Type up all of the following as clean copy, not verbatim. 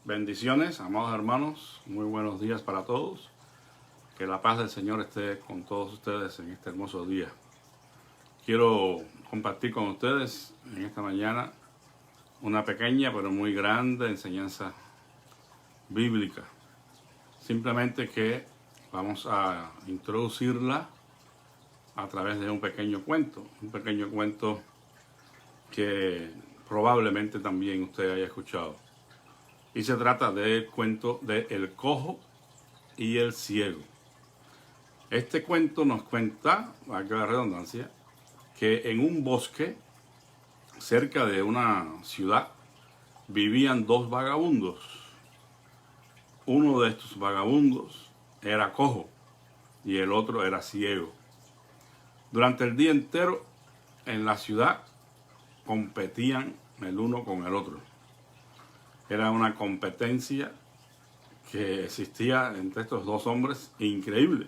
Bendiciones, amados hermanos, muy buenos días para todos. Que la paz del Señor esté con todos ustedes en este hermoso día. Quiero compartir con ustedes en esta mañana una pequeña pero muy grande enseñanza bíblica. Simplemente que vamos a introducirla a través de un pequeño cuento que probablemente también usted haya escuchado. Y se trata del cuento de El cojo y el ciego. Este cuento nos cuenta, valga la redundancia, que en un bosque cerca de una ciudad vivían dos vagabundos. Uno de estos vagabundos era cojo y el otro era ciego. Durante el día entero en la ciudad competían el uno con el otro. Era una competencia que existía entre estos dos hombres increíble.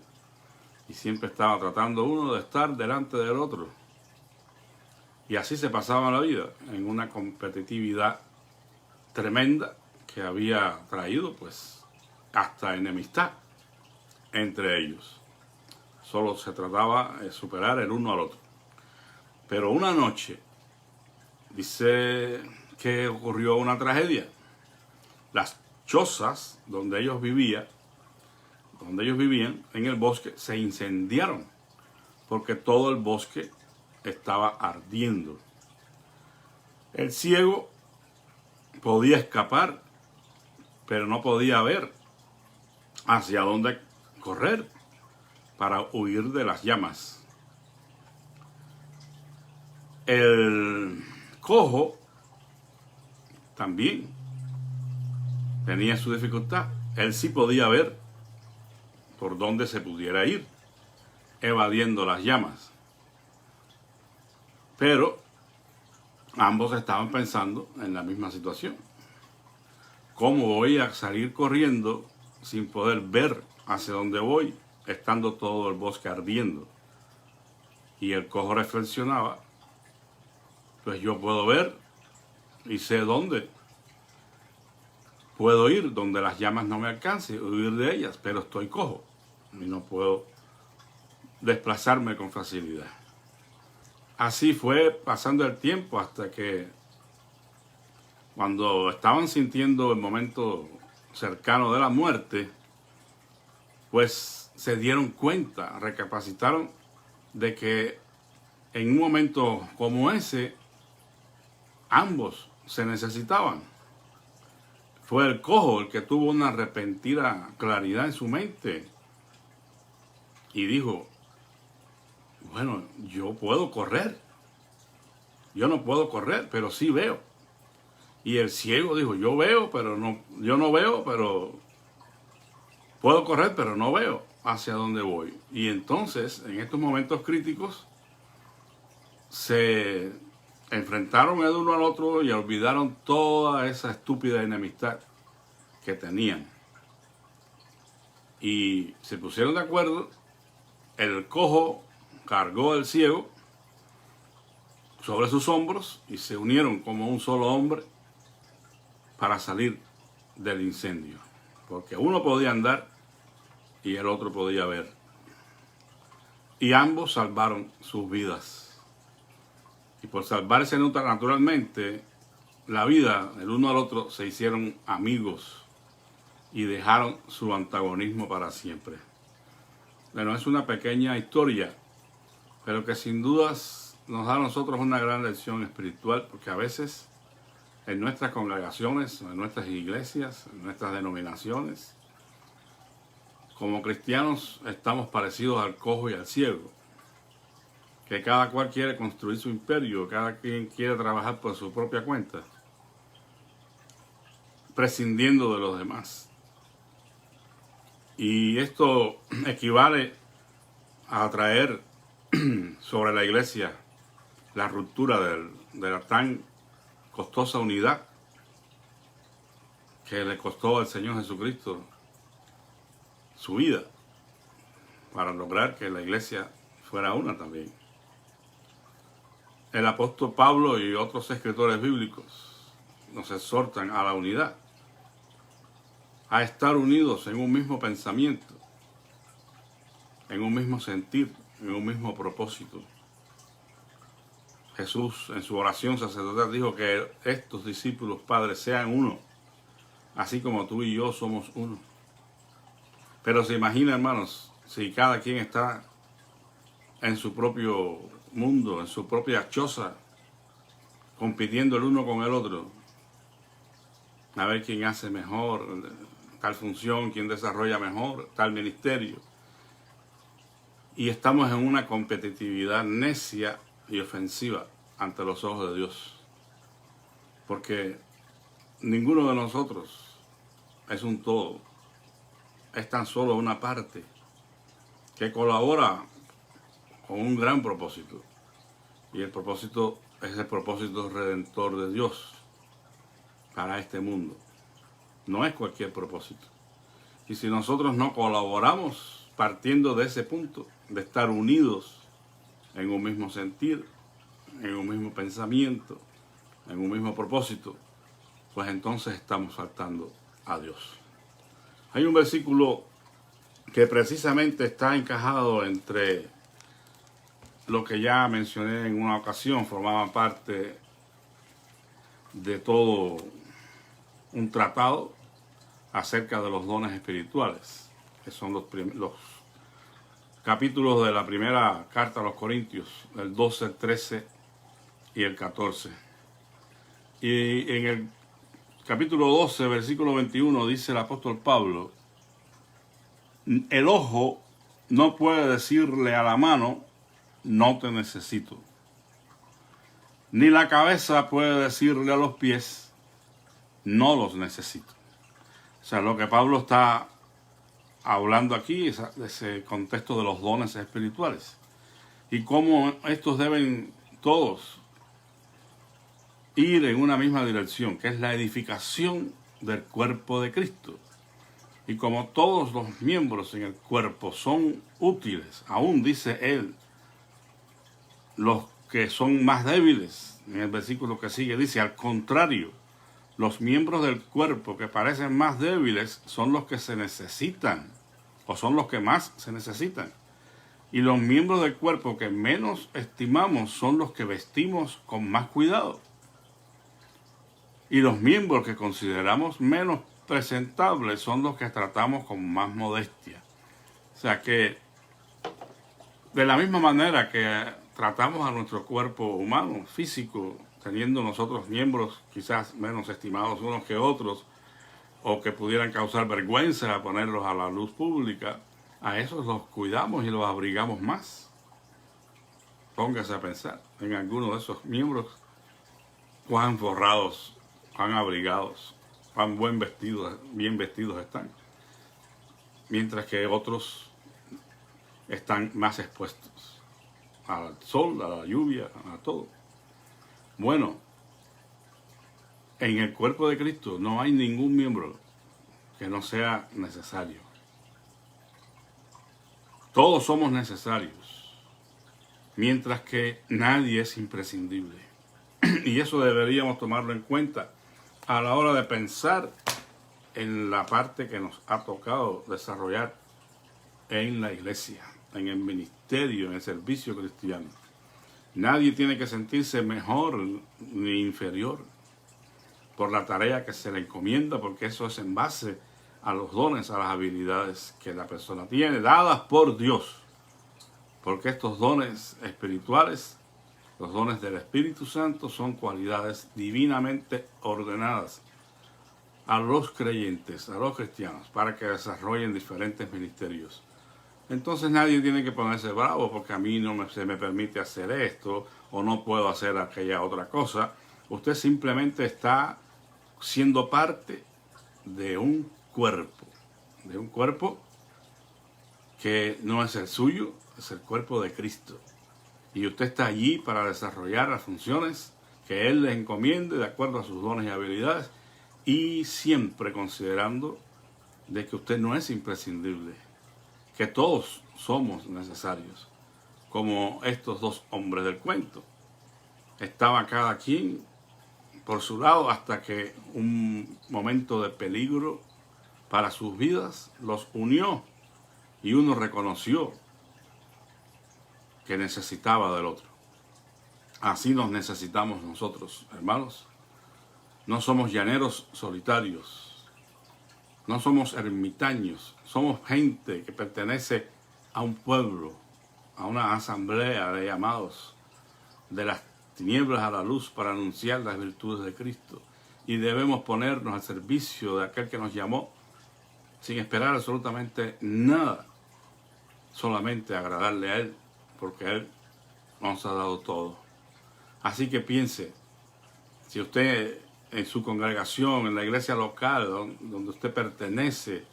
Y siempre estaba tratando uno de estar delante del otro. Y así se pasaba la vida, en una competitividad tremenda que había traído pues hasta enemistad entre ellos. Solo se trataba de superar el uno al otro. Pero una noche dice que ocurrió una tragedia. Las chozas donde ellos vivían en el bosque se incendiaron porque todo el bosque estaba ardiendo. El ciego podía escapar, pero no podía ver hacia dónde correr para huir de las llamas. El cojo también tenía su dificultad. Él sí podía ver por dónde se pudiera ir, evadiendo las llamas. Pero ambos estaban pensando en la misma situación. ¿Cómo voy a salir corriendo sin poder ver hacia dónde voy, estando todo el bosque ardiendo? Y el cojo reflexionaba, pues yo puedo ver y sé dónde puedo ir, donde las llamas no me alcancen, huir de ellas, pero estoy cojo y no puedo desplazarme con facilidad. Así fue pasando el tiempo hasta que cuando estaban sintiendo el momento cercano de la muerte, pues se dieron cuenta, recapacitaron de que en un momento como ese, ambos se necesitaban. Fue el cojo el que tuvo una repentina claridad en su mente y dijo, bueno, yo puedo correr. Yo no puedo correr, pero sí veo. Y el ciego dijo, yo veo, pero no, yo no veo, pero puedo correr, pero no veo hacia dónde voy. Y entonces, en estos momentos críticos, se enfrentaron el uno al otro y olvidaron toda esa estúpida enemistad que tenían. Y se pusieron de acuerdo, el cojo cargó al ciego sobre sus hombros y se unieron como un solo hombre para salir del incendio. Porque uno podía andar y el otro podía ver. Y ambos salvaron sus vidas. Y por salvarse naturalmente la vida, el uno al otro, se hicieron amigos y dejaron su antagonismo para siempre. Bueno, es una pequeña historia, pero que sin dudas nos da a nosotros una gran lección espiritual, porque a veces en nuestras congregaciones, en nuestras iglesias, en nuestras denominaciones, como cristianos estamos parecidos al cojo y al ciego, que cada cual quiere construir su imperio, cada quien quiere trabajar por su propia cuenta, prescindiendo de los demás. Y esto equivale a traer sobre la iglesia la ruptura de la tan costosa unidad que le costó al Señor Jesucristo su vida para lograr que la iglesia fuera una también. El apóstol Pablo y otros escritores bíblicos nos exhortan a la unidad. a estar unidos en un mismo pensamiento, en un mismo sentir, en un mismo propósito. Jesús en su oración sacerdotal dijo que estos discípulos, Padre, sean uno, así como tú y yo somos uno. Pero se imagina, hermanos, si cada quien está en su propio mundo, en su propia choza, compitiendo el uno con el otro, a ver quién hace mejor tal función, quién desarrolla mejor tal ministerio. Y estamos en una competitividad necia y ofensiva ante los ojos de Dios. Porque ninguno de nosotros es un todo, es tan solo una parte que colabora con un gran propósito. Y el propósito es el propósito redentor de Dios para este mundo. No es cualquier propósito. Y si nosotros no colaboramos partiendo de ese punto, de estar unidos en un mismo sentir, en un mismo pensamiento, en un mismo propósito, pues entonces estamos faltando a Dios. Hay un versículo que precisamente está encajado entre lo que ya mencioné en una ocasión, formaba parte de todo un tratado acerca de los dones espirituales, que son los capítulos de la primera carta a los Corintios, el 12, el 13 y el 14. Y en el capítulo 12, versículo 21, dice el apóstol Pablo: el ojo no puede decirle a la mano, no te necesito. Ni la cabeza puede decirle a los pies, no los necesito. O sea, lo que Pablo está hablando aquí es de ese contexto de los dones espirituales. Y cómo estos deben todos ir en una misma dirección, que es la edificación del cuerpo de Cristo. Y como todos los miembros en el cuerpo son útiles, aún dice él, los que son más débiles, en el versículo que sigue dice, al contrario, los miembros del cuerpo que parecen más débiles son los que se necesitan, o son los que más se necesitan. Y los miembros del cuerpo que menos estimamos son los que vestimos con más cuidado. Y los miembros que consideramos menos presentables son los que tratamos con más modestia. O sea que, de la misma manera que tratamos a nuestro cuerpo humano, físico, teniendo nosotros miembros quizás menos estimados unos que otros, o que pudieran causar vergüenza ponerlos a la luz pública, a esos los cuidamos y los abrigamos más. Póngase a pensar en alguno de esos miembros, cuán forrados, cuán abrigados, cuán bien vestidos están. Mientras que otros están más expuestos al sol, a la lluvia, a todo. Bueno, en el cuerpo de Cristo no hay ningún miembro que no sea necesario. Todos somos necesarios, mientras que nadie es imprescindible. Y eso deberíamos tomarlo en cuenta a la hora de pensar en la parte que nos ha tocado desarrollar en la iglesia, en el ministerio, en el servicio cristiano. Nadie tiene que sentirse mejor ni inferior por la tarea que se le encomienda, porque eso es en base a los dones, a las habilidades que la persona tiene, dadas por Dios. Porque estos dones espirituales, los dones del Espíritu Santo, son cualidades divinamente ordenadas a los creyentes, a los cristianos, para que desarrollen diferentes ministerios. Entonces nadie tiene que ponerse bravo porque a mí no se me permite hacer esto o no puedo hacer aquella otra cosa. Usted simplemente está siendo parte de un cuerpo que no es el suyo, es el cuerpo de Cristo. Y usted está allí para desarrollar las funciones que Él le encomiende de acuerdo a sus dones y habilidades, y siempre considerando de que usted no es imprescindible, que todos somos necesarios, como estos dos hombres del cuento. Estaba cada quien por su lado hasta que un momento de peligro para sus vidas, los unió y uno reconoció que necesitaba del otro. Así nos necesitamos nosotros, hermanos. No somos llaneros solitarios, no somos ermitaños, somos gente que pertenece a un pueblo, a una asamblea de llamados de las tinieblas a la luz para anunciar las virtudes de Cristo. Y debemos ponernos al servicio de aquel que nos llamó sin esperar absolutamente nada, solamente agradarle a Él, porque Él nos ha dado todo. Así que piense, si usted en su congregación, en la iglesia local donde usted pertenece,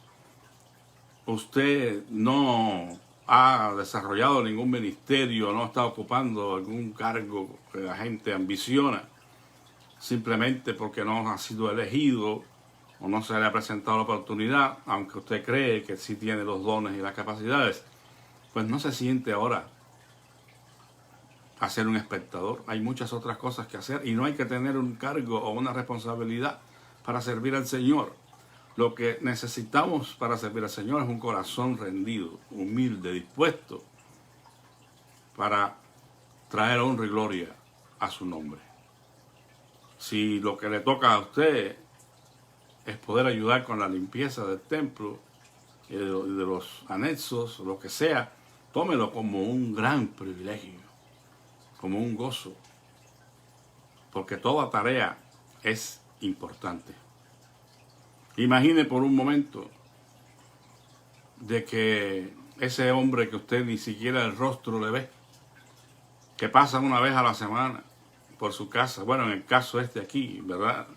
usted no ha desarrollado ningún ministerio, no está ocupando algún cargo que la gente ambiciona, simplemente porque no ha sido elegido o no se le ha presentado la oportunidad, aunque usted cree que sí tiene los dones y las capacidades, pues no se siente ahora a ser un espectador. Hay muchas otras cosas que hacer y no hay que tener un cargo o una responsabilidad para servir al Señor. Lo que necesitamos para servir al Señor es un corazón rendido, humilde, dispuesto para traer honra y gloria a su nombre. Si lo que le toca a usted es poder ayudar con la limpieza del templo y de los anexos, lo que sea, tómelo como un gran privilegio, como un gozo, porque toda tarea es importante. Imagine por un momento de que ese hombre que usted ni siquiera el rostro le ve, que pasa una vez a la semana por su casa, bueno, en el caso aquí, ¿verdad?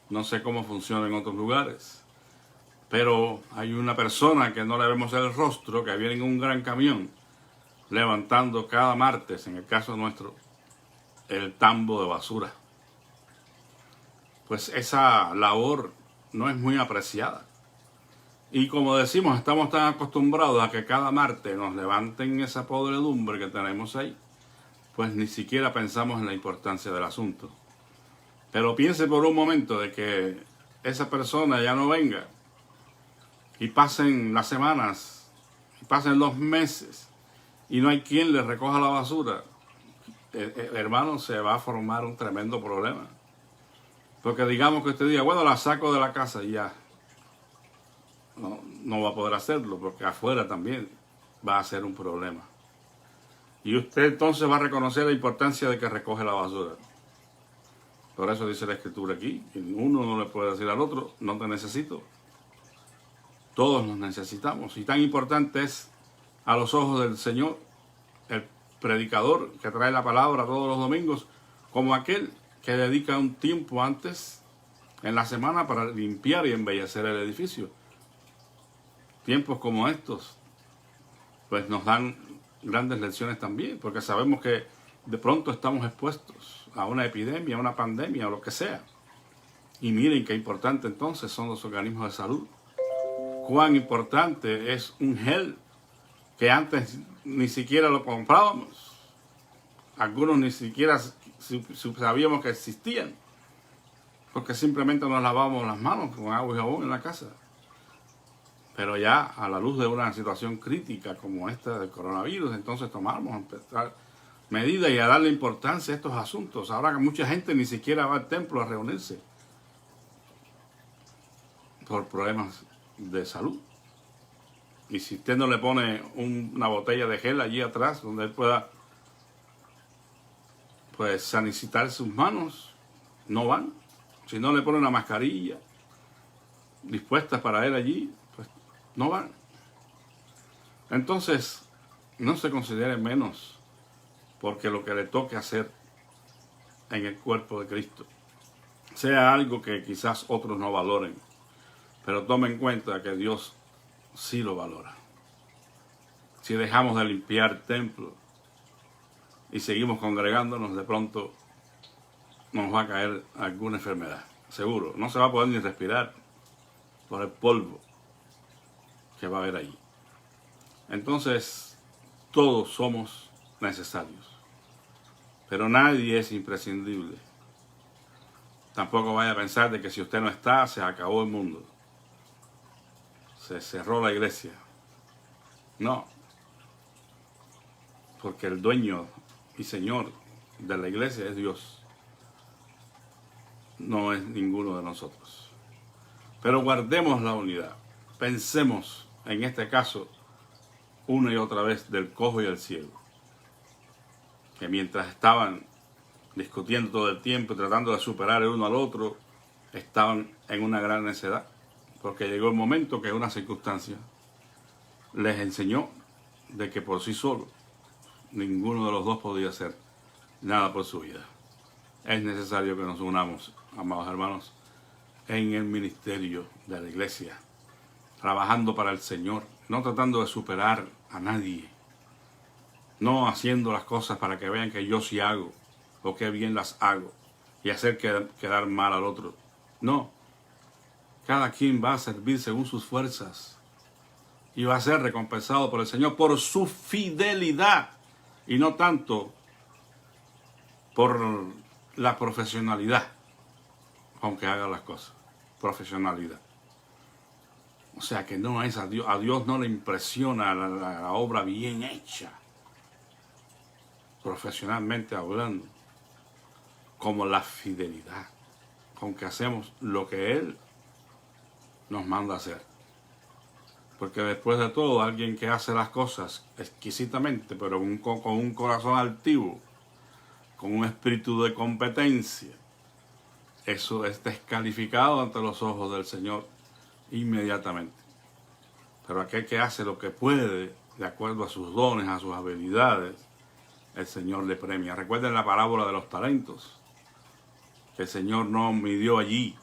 No sé cómo funciona en otros lugares, pero hay una persona que no le vemos el rostro, que viene en un gran camión, levantando cada martes, en el caso nuestro, el tambo de basura. Pues esa labor no es muy apreciada. Y como decimos, estamos tan acostumbrados a que cada martes nos levanten esa podredumbre que tenemos ahí, pues ni siquiera pensamos en la importancia del asunto. Pero piense por un momento de que esa persona ya no venga y pasen las semanas, y pasen los meses y no hay quien le recoja la basura. Hermano, se va a formar un tremendo problema. Porque digamos que usted diga, bueno, la saco de la casa y ya. No va a poder hacerlo, porque afuera también va a ser un problema. Y usted entonces va a reconocer la importancia de que recoge la basura. Por eso dice la Escritura aquí, que uno no le puede decir al otro, no te necesito. Todos nos necesitamos. Y tan importante es a los ojos del Señor el predicador que trae la palabra todos los domingos, como aquel que dedica un tiempo antes en la semana para limpiar y embellecer el edificio. Tiempos como estos pues nos dan grandes lecciones también, porque sabemos que de pronto estamos expuestos a una epidemia, a una pandemia o lo que sea. Y miren qué importante entonces son los organismos de salud. Cuán importante es un gel que antes ni siquiera lo comprábamos. Algunos ni siquiera sabíamos que existían, porque simplemente nos lavábamos las manos con agua y jabón en la casa. Pero ya a la luz de una situación crítica como esta del coronavirus, entonces tomamos empezar medidas y a darle importancia a estos asuntos. Ahora que mucha gente ni siquiera va al templo a reunirse por problemas de salud. Y si usted no le pone una botella de gel allí atrás donde él pueda pues sanitizar sus manos, no van. Si no le pone una mascarilla dispuesta para él allí, pues no van. Entonces, no se considere menos porque lo que le toque hacer en el cuerpo de Cristo sea algo que quizás otros no valoren, pero tome en cuenta que Dios sí lo valora. Si dejamos de limpiar el templo y seguimos congregándonos, de pronto nos va a caer alguna enfermedad, seguro. No se va a poder ni respirar por el polvo que va a haber ahí. Entonces, todos somos necesarios, pero nadie es imprescindible. Tampoco vaya a pensar de que si usted no está, se acabó el mundo. se cerró la iglesia. No, porque el dueño y Señor de la iglesia es Dios, no es ninguno de nosotros. Pero guardemos la unidad. Pensemos, en este caso, una y otra vez del cojo y el ciego, que mientras estaban discutiendo todo el tiempo, tratando de superar el uno al otro, estaban en una gran necedad, porque llegó el momento que una circunstancia les enseñó de que por sí solo ninguno de los dos podía hacer nada por su vida. Es necesario que nos unamos, amados hermanos, en el ministerio de la iglesia, trabajando para el Señor, no tratando de superar a nadie, no haciendo las cosas para que vean que yo sí hago o que bien las hago y hacer quedar mal al otro. No, cada quien va a servir según sus fuerzas y va a ser recompensado por el Señor por su fidelidad y no tanto por la profesionalidad, aunque haga las cosas. Profesionalidad. O sea que no es a Dios no le impresiona la obra bien hecha, profesionalmente hablando, como la fidelidad con que hacemos lo que Él nos manda hacer. Porque después de todo, alguien que hace las cosas exquisitamente, pero con un corazón altivo, con un espíritu de competencia, eso es descalificado ante los ojos del Señor inmediatamente. Pero aquel que hace lo que puede, de acuerdo a sus dones, a sus habilidades, el Señor le premia. Recuerden la parábola de los talentos, que el Señor no midió allí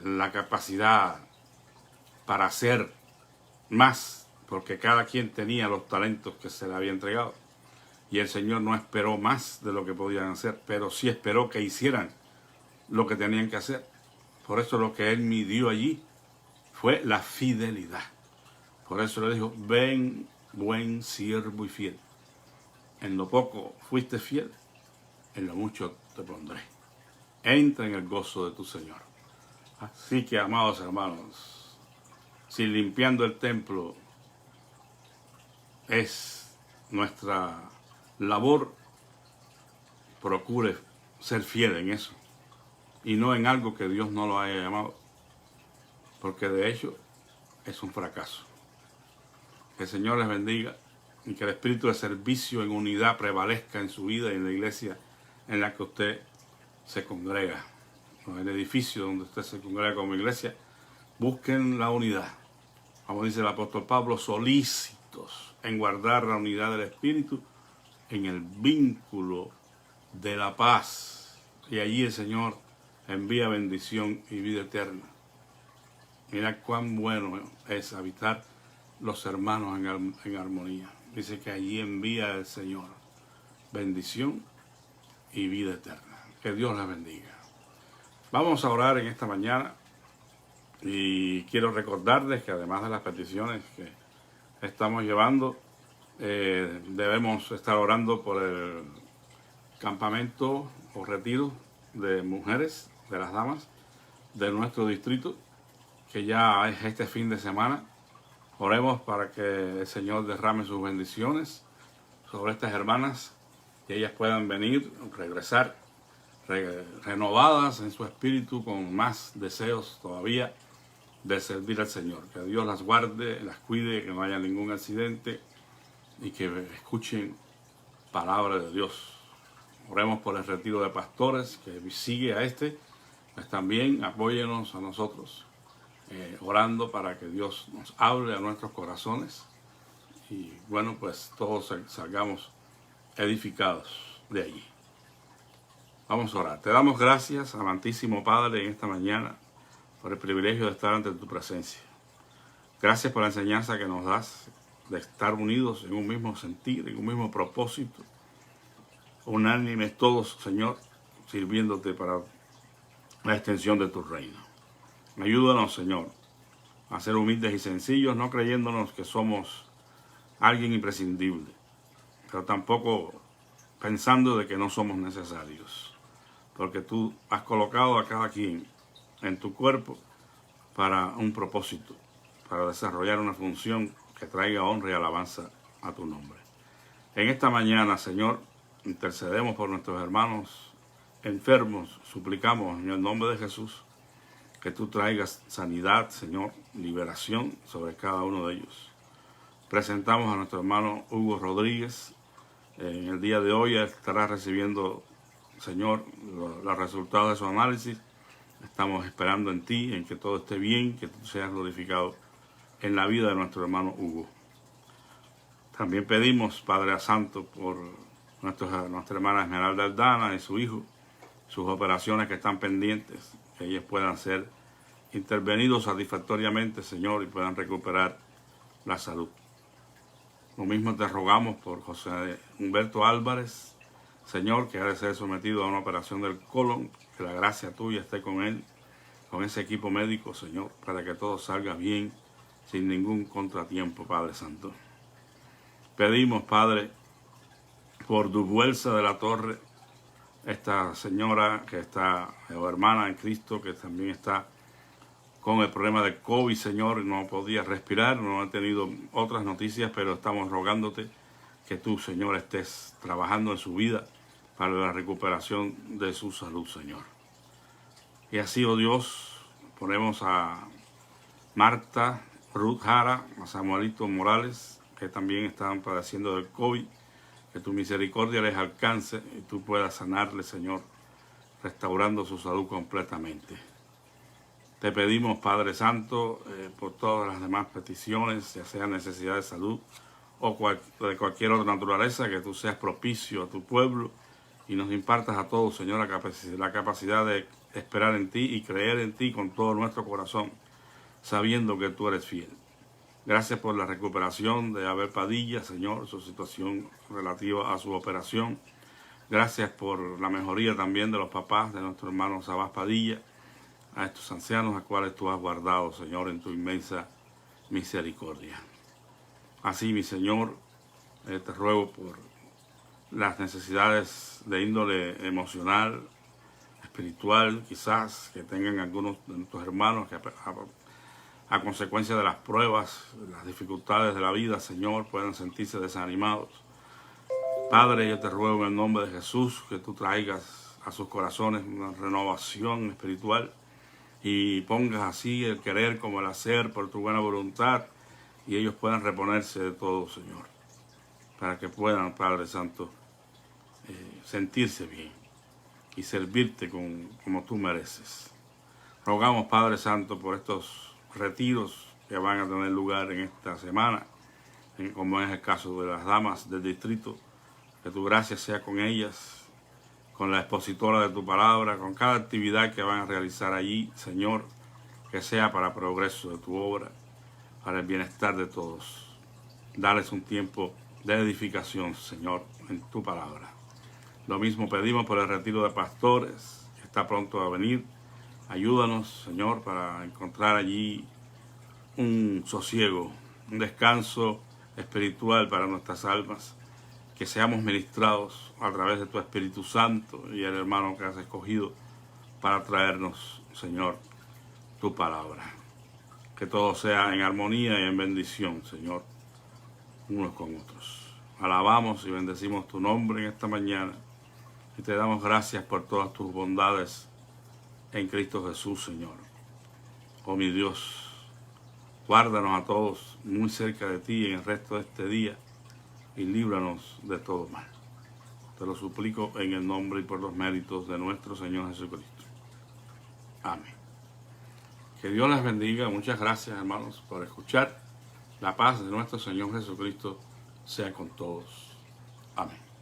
la capacidad para hacer más, porque cada quien tenía los talentos que se le había entregado. Y el Señor no esperó más de lo que podían hacer, pero sí esperó que hicieran lo que tenían que hacer. Por eso lo que Él midió allí fue la fidelidad. Por eso le dijo, ven, buen siervo y fiel. En lo poco fuiste fiel, en lo mucho te pondré. Entra en el gozo de tu Señor. Así que, amados hermanos, si limpiando el templo es nuestra labor, procure ser fiel en eso y no en algo que Dios no lo haya llamado, porque de hecho es un fracaso. Que el Señor les bendiga y que el espíritu de servicio en unidad prevalezca en su vida y en la iglesia en la que usted se congrega, en el edificio donde usted se congrega como iglesia. Busquen la unidad, como dice el apóstol Pablo, solícitos en guardar la unidad del espíritu en el vínculo de la paz, y allí el Señor envía bendición y vida eterna. Mira cuán bueno es habitar los hermanos en armonía. Dice que allí envía el Señor bendición y vida eterna. Que Dios la bendiga. Vamos a orar en esta mañana y quiero recordarles que además de las peticiones que estamos llevando, debemos estar orando por el campamento o retiro de mujeres, de las damas de nuestro distrito, que ya es este fin de semana. Oremos para que el Señor derrame sus bendiciones sobre estas hermanas y ellas puedan venir, regresar renovadas en su espíritu, con más deseos todavía de servir al Señor. Que Dios las guarde, las cuide, que no haya ningún accidente y que escuchen palabra de Dios. Oremos por el retiro de pastores que sigue a este. Pues también apóyenos a nosotros, orando para que Dios nos hable a nuestros corazones y bueno, pues todos salgamos edificados de allí. Vamos a orar. Te damos gracias, amantísimo Padre, en esta mañana por el privilegio de estar ante tu presencia. Gracias por la enseñanza que nos das de estar unidos en un mismo sentir, en un mismo propósito, unánimes todos, Señor, sirviéndote para la extensión de tu reino. Ayúdanos, Señor, a ser humildes y sencillos, no creyéndonos que somos alguien imprescindible, pero tampoco pensando de que no somos necesarios, porque tú has colocado a cada quien en tu cuerpo para un propósito, para desarrollar una función que traiga honra y alabanza a tu nombre. En esta mañana, Señor, intercedemos por nuestros hermanos enfermos, suplicamos en el nombre de Jesús que tú traigas sanidad, Señor, liberación sobre cada uno de ellos. Presentamos a nuestro hermano Hugo Rodríguez. En el día de hoy estará recibiendo, Señor, los resultados de su análisis. Estamos esperando en ti, en que todo esté bien, que tú seas glorificado en la vida de nuestro hermano Hugo. También pedimos, Padre Santo, por nuestra hermana Esmeralda Aldana y su hijo, sus operaciones que están pendientes, que ellos puedan ser intervenidos satisfactoriamente, Señor, y puedan recuperar la salud. Lo mismo te rogamos por José Humberto Álvarez, Señor, que ha de ser sometido a una operación del colon, que la gracia tuya esté con él, con ese equipo médico, Señor, para que todo salga bien, sin ningún contratiempo, Padre Santo. Pedimos, Padre, por Dubuelsa de la Torre, esta señora que está, o hermana en Cristo, que también está con el problema de COVID, Señor, no podía respirar, no ha tenido otras noticias, pero estamos rogándote que tú, Señor, estés trabajando en su vida para la recuperación de su salud, Señor. Y así, oh Dios, ponemos a Marta, Ruth Jara, a Samuelito Morales, que también están padeciendo del COVID, que tu misericordia les alcance y tú puedas sanarles, Señor, restaurando su salud completamente. Te pedimos, Padre Santo, por todas las demás peticiones, ya sea necesidad de salud o de cualquier otra naturaleza, que tú seas propicio a tu pueblo y nos impartas a todos, Señor, la capacidad de esperar en ti y creer en ti con todo nuestro corazón, sabiendo que tú eres fiel. Gracias por la recuperación de Abel Padilla, Señor, su situación relativa a su operación. Gracias por la mejoría también de los papás de nuestro hermano Sabás Padilla, a estos ancianos a cuales tú has guardado, Señor, en tu inmensa misericordia. Así, mi Señor, te ruego por las necesidades de índole emocional, espiritual, quizás, que tengan algunos de nuestros hermanos que a consecuencia de las pruebas, las dificultades de la vida, Señor, puedan sentirse desanimados. Padre, yo te ruego en el nombre de Jesús que tú traigas a sus corazones una renovación espiritual y pongas así el querer como el hacer por tu buena voluntad y ellos puedan reponerse de todo, Señor, para que puedan, Padre Santo, sentirse bien y servirte como tú mereces. Rogamos, Padre Santo, por estos retiros que van a tener lugar en esta semana, como es el caso de las damas del distrito, que tu gracia sea con ellas, con la expositora de tu palabra, con cada actividad que van a realizar allí, Señor, que sea para progreso de tu obra, para el bienestar de todos. Dales un tiempo de edificación, Señor, en tu palabra. Lo mismo pedimos por el retiro de pastores, que está pronto a venir. Ayúdanos, Señor, para encontrar allí un sosiego, un descanso espiritual para nuestras almas, que seamos ministrados a través de tu Espíritu Santo y el hermano que has escogido para traernos, Señor, tu palabra. Que todo sea en armonía y en bendición, Señor, unos con otros. Alabamos y bendecimos tu nombre en esta mañana y te damos gracias por todas tus bondades en Cristo Jesús, Señor. Oh mi Dios, guárdanos a todos muy cerca de ti en el resto de este día y líbranos de todo mal. Te lo suplico en el nombre y por los méritos de nuestro Señor Jesucristo. Amén. Que Dios les bendiga. Muchas gracias, hermanos, por escuchar. La paz de nuestro Señor Jesucristo sea con todos. Amén.